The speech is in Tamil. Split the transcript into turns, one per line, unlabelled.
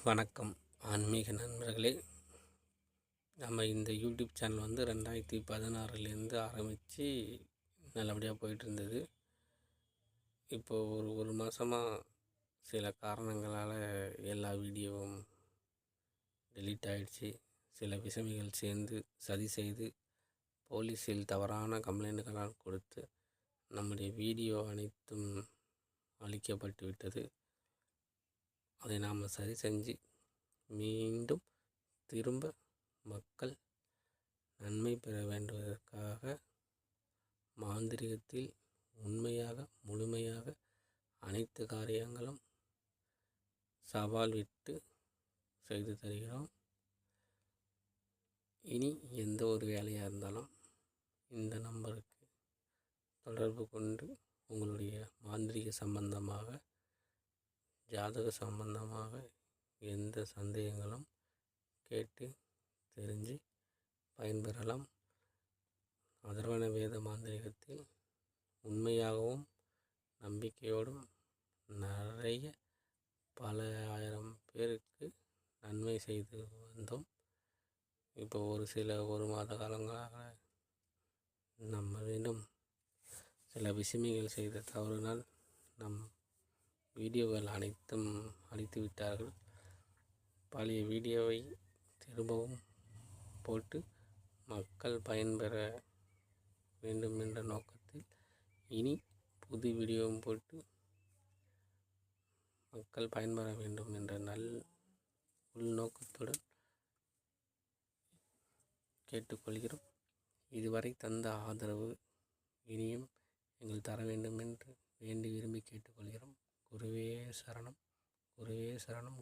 வணக்கம் ஆன்மீக நண்பர்களே. நம்ம இந்த யூடியூப் சேனல் 2016 ஆரம்பித்து நல்லபடியாக போயிட்டுருந்தது. இப்போது ஒரு மாதமாக சில காரணங்களால் எல்லா வீடியோவும் டெலீட் ஆகிடுச்சு. சில விசமிகள் சேர்ந்து சதி செய்து போலீஸில் தவறான கம்ப்ளைண்ட்டுகளால் கொடுத்து நம்முடைய வீடியோ அனைத்தும் அழிக்கப்பட்டு விட்டது. அதை நாம் சரி செஞ்சு மீண்டும் திரும்ப மக்கள் நன்மை பெற வேண்டுவதற்காக மாந்திரிகத்தில் உண்மையாக முழுமையாக அனைத்து காரியங்களும் சவால் விட்டு செய்து தருகிறோம். இனி எந்த ஒரு வேலையாக இருந்தாலும் இந்த நம்பருக்கு தொடர்பு கொண்டு உங்களுடைய மாந்திரிக சம்பந்தமாக ஜாதக சம்பந்தமாக எந்த சந்தேகங்களும் கேட்டு தெரிஞ்சு பயன்பெறலாம். அதர்வண வேத மாந்திரிகத்தில் உண்மையாகவும் நம்பிக்கையோடும் நிறைய பல ஆயிரம் பேருக்கு நன்மை செய்து வந்தோம். இப்போ ஒரு மாத காலங்களாக நம்ம மீண்டும் சில விசுமிகள் செய்த தவறுனால் நம் வீடியோகள் அனைத்தும் அழித்து விட்டார்கள். பழைய வீடியோவை திரும்பவும் போட்டு மக்கள் பயன்பெற வேண்டும் என்ற நோக்கத்தில் இனி புது வீடியோவும் போட்டு மக்கள் பயன்பெற வேண்டும் என்ற உள்நோக்கத்துடன் கேட்டுக்கொள்கிறோம். இதுவரை தந்த ஆதரவு இனியும் எங்கள் தர வேண்டும் என்று வேண்டி விரும்பி கேட்டுக்கொள்கிறோம். குருவே சரணம், குருவே சரணம்.